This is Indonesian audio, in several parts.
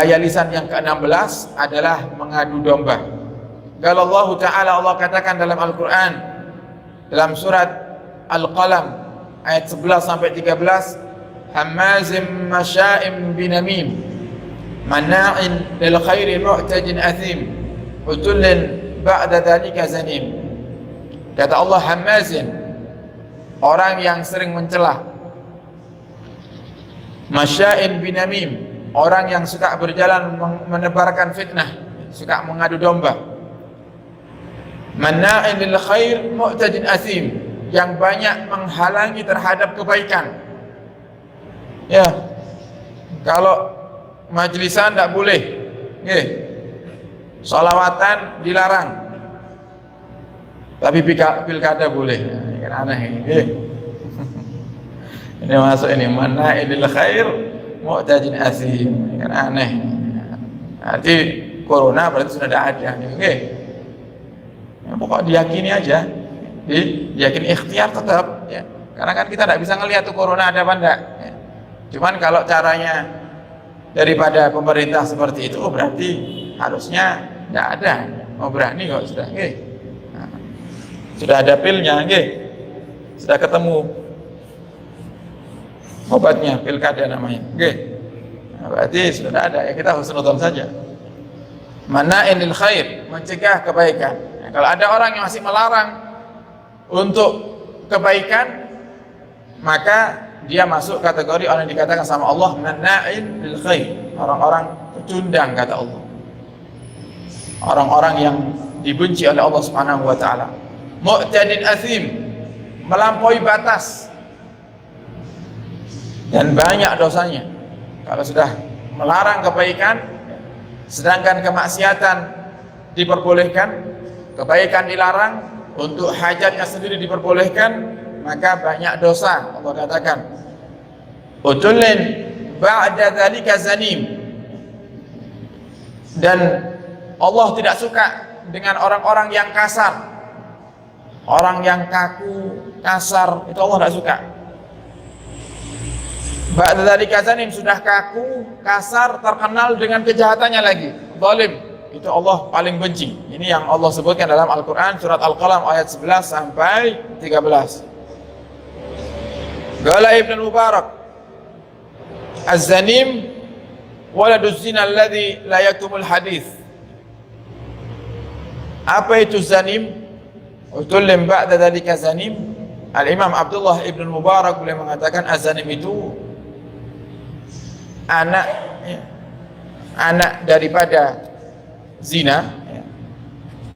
bahaya lisan yang ke-16 adalah mengadu domba. Kalau Allah Ta'ala, Allah katakan dalam Al-Quran dalam surat Al-Qalam ayat 11 sampai 13, hammazim masya'im binamim manna'in lil khairi mu'tadin athim utullin ba'da dhalika zanim. Kata Allah, hammazin, orang yang sering mencela, masya'in binamim, orang yang suka berjalan menebarkan fitnah, suka mengadu domba, manna'in lil khair mu'tadin athim, yang banyak menghalangi terhadap kebaikan. Ya, kalau majlisan tidak boleh, sholawatan dilarang, tapi pilkada boleh. Kan aneh ini. Ini masuk ini, manna'in lil khair mu'tadin athim, kan aneh. Nanti corona berarti sudah tidak ada. Ya, pokok diyakini aja, diyakini, ikhtiar tetap ya. Karena kan kita tidak bisa ngelihat tuh corona ada apa enggak ya. Cuman kalau caranya daripada pemerintah seperti itu, berarti harusnya tidak ada. Mau berani kok sudah sudah ada pilnya, sudah ketemu obatnya, pilkada namanya, nah, berarti sudah ada ya, kita husnudzon saja. Manna'in lil khair, mencegah kebaikan. Nah, kalau ada orang yang masih melarang untuk kebaikan, maka dia masuk kategori orang yang dikatakan sama Allah manna'in lil khair, orang-orang pecundang, kata Allah, orang-orang yang dibenci oleh Allah Subhanahu wa ta'ala. Mu'tadin athim, melampaui batas dan banyak dosanya. Kalau sudah melarang kebaikan, sedangkan kemaksiatan diperbolehkan, kebaikan dilarang, untuk hajatnya sendiri diperbolehkan, maka banyak dosa. Allah katakan, utullin ba'da dzalika zanim, dan Allah tidak suka dengan orang-orang yang kasar, orang yang kaku, kasar, itu Allah tidak suka. Ba'da dzalika zanim, sudah kaku, kasar, terkenal dengan kejahatannya lagi, zalim, itu Allah paling benci. Ini yang Allah sebutkan dalam Al-Quran surat Al-Qalam ayat 11 sampai 13. Qala Ibn Mubarak, az-zanim waladuz zina alladhi la yaktumul hadith. Apa itu zanim? Utullin ba'da dzalika zanim. Al-Imam Abdullah Ibn Mubarak boleh mengatakan az-zanim itu anak daripada zina,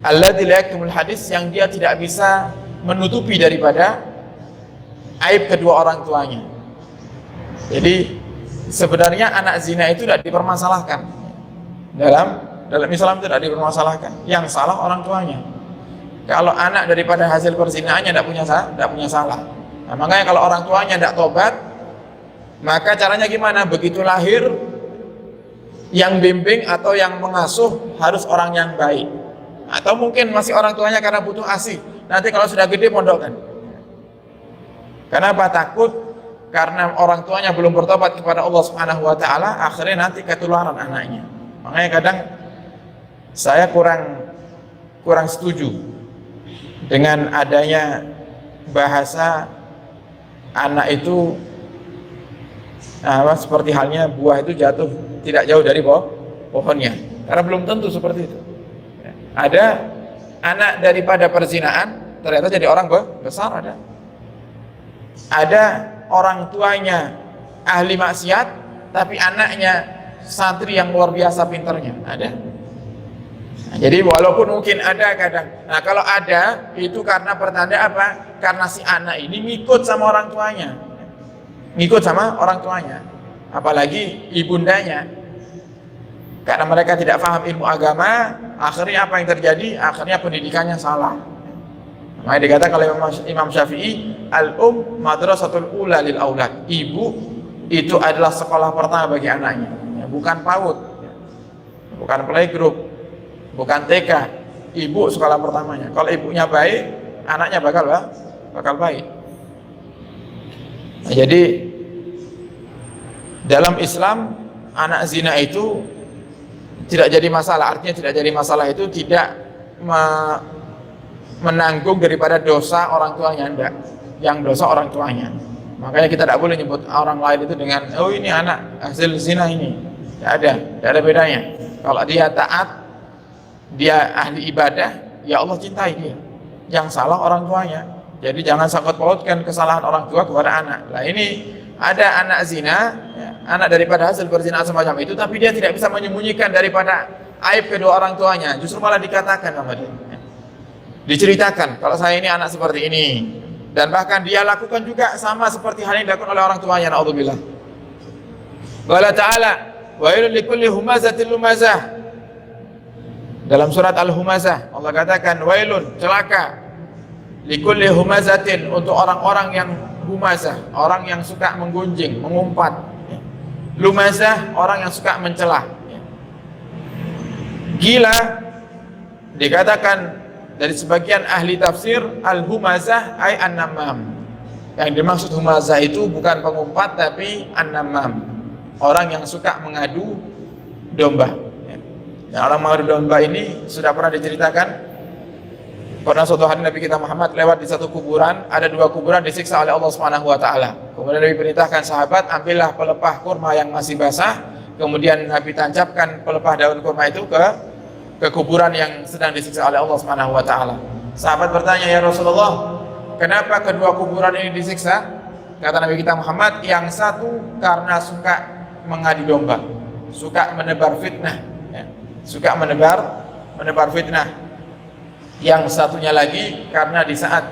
alladzi la yaktumul hadis, yang dia tidak bisa menutupi daripada aib kedua orang tuanya. Jadi sebenarnya anak zina itu tidak dipermasalahkan dalam Islam, tidak dipermasalahkan. Yang salah orang tuanya. Kalau anak daripada hasil perzinaannya tidak punya salah. Nah, makanya kalau orang tuanya tidak tobat, maka caranya gimana? Begitu lahir, yang bimbing atau yang mengasuh harus orang yang baik, atau mungkin masih orang tuanya karena butuh ASI. Nanti kalau sudah gede pondokkan. Kenapa? Takut karena orang tuanya belum bertobat kepada Allah Subhanahu wa ta'ala, akhirnya nanti ketularan anaknya. Makanya kadang saya kurang setuju dengan adanya bahasa anak itu seperti halnya buah itu jatuh tidak jauh dari pohonnya, karena belum tentu seperti itu. Ada anak daripada perzinaan ternyata jadi orang besar, ada orang tuanya ahli maksiat tapi anaknya santri yang luar biasa pinternya, ada. Nah, jadi walaupun mungkin ada kadang, nah kalau ada itu karena pertanda apa? Karena si anak ini ngikut sama orang tuanya, apalagi ibundanya. Karena mereka tidak paham ilmu agama, akhirnya apa yang terjadi? Akhirnya pendidikannya salah. Makanya dikatakan oleh Imam Syafi'i, al-um madrasatul ula lil aulad. Ibu itu adalah sekolah pertama bagi anaknya, bukan PAUD, bukan playgroup, bukan TK. Ibu sekolah pertamanya. Kalau ibunya baik, anaknya bakal baik. Nah, jadi dalam Islam anak zina itu tidak jadi masalah. Artinya tidak jadi masalah itu tidak menanggung daripada dosa orang tuanya, enggak. Yang dosa orang tuanya. Makanya kita tidak boleh nyebut orang lain itu dengan oh ini anak hasil zina ini. Tidak ada bedanya. Kalau dia taat, dia ahli ibadah, ya Allah cintai dia. Yang salah orang tuanya. Jadi jangan sangkut pautkan kesalahan orang tua kepada anak. Nah ini ada anak zina, ya, anak daripada hasil perzinahan semacam itu, tapi dia tidak bisa menyembunyikan daripada aib kedua orang tuanya. Justru malah dikatakan sama dia, diceritakan kalau saya ini anak seperti ini, dan bahkan dia lakukan juga sama seperti hal yang dilakukan oleh orang tuanya. Naudzubillah. Qala ta'ala wailul likulli humazatil lumazah. Dalam surat Al-Humazah Allah katakan wailun, celaka, likulli humazatin, untuk orang-orang yang humazah, orang yang suka menggunjing, mengumpat. Lumazah, orang yang suka mencelah. Gila dikatakan dari sebagian ahli tafsir al-humazah ay an-namam. Yang dimaksud humazah itu bukan pengumpat tapi an-namam, orang yang suka mengadu domba. Nah, orang mengadu domba ini sudah pernah diceritakan. Pernah suatu hari Nabi kita Muhammad lewat di satu kuburan, ada dua kuburan disiksa oleh Allah Subhanahu wa taala. Kemudian Nabi perintahkan sahabat, ambillah pelepah kurma yang masih basah, kemudian Nabi tancapkan pelepah daun kurma itu ke kuburan yang sedang disiksa oleh Allah Subhanahu wa taala. Sahabat bertanya, "Ya Rasulullah, kenapa kedua kuburan ini disiksa?" Kata Nabi kita Muhammad, yang satu karena suka mengadu domba, suka menebar fitnah, ya. Suka menebar fitnah. Yang satunya lagi karena di saat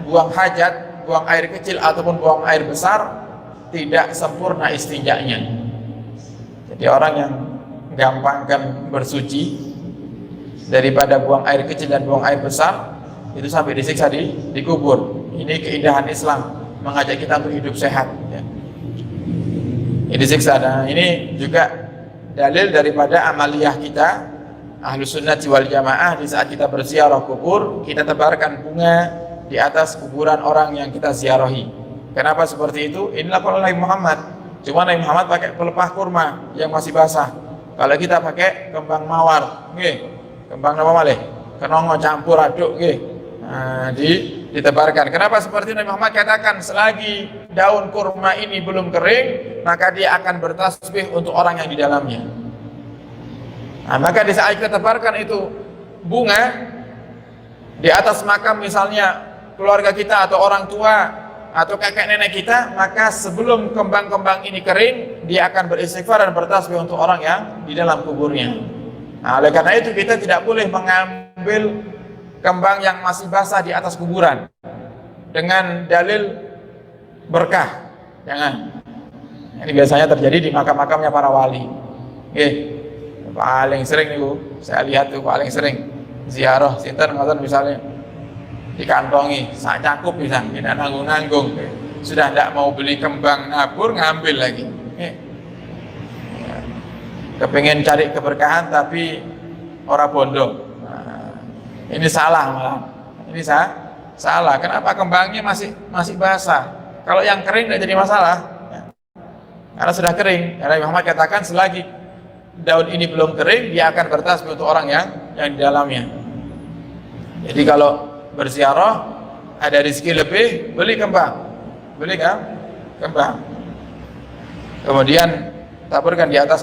buang hajat, buang air kecil ataupun buang air besar tidak sempurna istinjanya. Jadi orang yang gampangkan bersuci daripada buang air kecil dan buang air besar itu sampai disiksa di kubur. Ini keindahan Islam, mengajak kita untuk hidup sehat, ya. Ini disiksa. Dan ini juga dalil daripada amaliyah kita Ahlus Sunnati wal Jamaah, di saat kita berziarah kubur, kita tebarkan bunga di atas kuburan orang yang kita ziarahi. Kenapa seperti itu? Inilah kalau Nabi Muhammad. Cuma Nabi Muhammad pakai pelepah kurma yang masih basah. Kalau kita pakai kembang mawar, kembang apa malih? Kenongo campur aduk, nah, ditebarkan. Kenapa seperti Nabi Muhammad katakan, selagi daun kurma ini belum kering, maka dia akan bertasbih untuk orang yang di dalamnya. Nah, maka di saat kita tebarkan itu bunga di atas makam misalnya keluarga kita atau orang tua atau kakek nenek kita, maka sebelum kembang-kembang ini kering, dia akan beristighfar dan bertasbih untuk orang yang di dalam kuburnya. Nah, oleh karena itu kita tidak boleh mengambil kembang yang masih basah di atas kuburan dengan dalil berkah. Jangan. Ini biasanya terjadi di makam-makamnya para wali. Paling sering nih Bu, saya lihat tuh paling sering ziarah sinten ngoten misalnya dikantongi sak cakup bisa, tidak nanggung-nanggung. Sudah tidak mau beli kembang nabur, ngambil lagi. Kepengen cari keberkahan tapi ora bondo. Nah, ini salah malah. Ini salah. Kenapa kembangnya masih basah? Kalau yang kering tidak jadi masalah. Karena sudah kering. Karena Muhammad katakan selagi daun ini belum kering, dia akan bertasbih untuk orang yang di dalamnya. Jadi kalau berziarah ada rezeki lebih, beli kembang, kembang. Kemudian taburkan di atas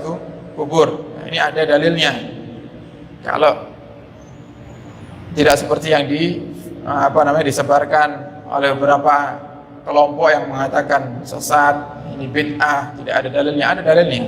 kubur. Nah, ini ada dalilnya. Kalau tidak seperti yang disebarkan oleh beberapa kelompok yang mengatakan sesat, ini bid'ah, tidak ada dalilnya. Ada dalilnya.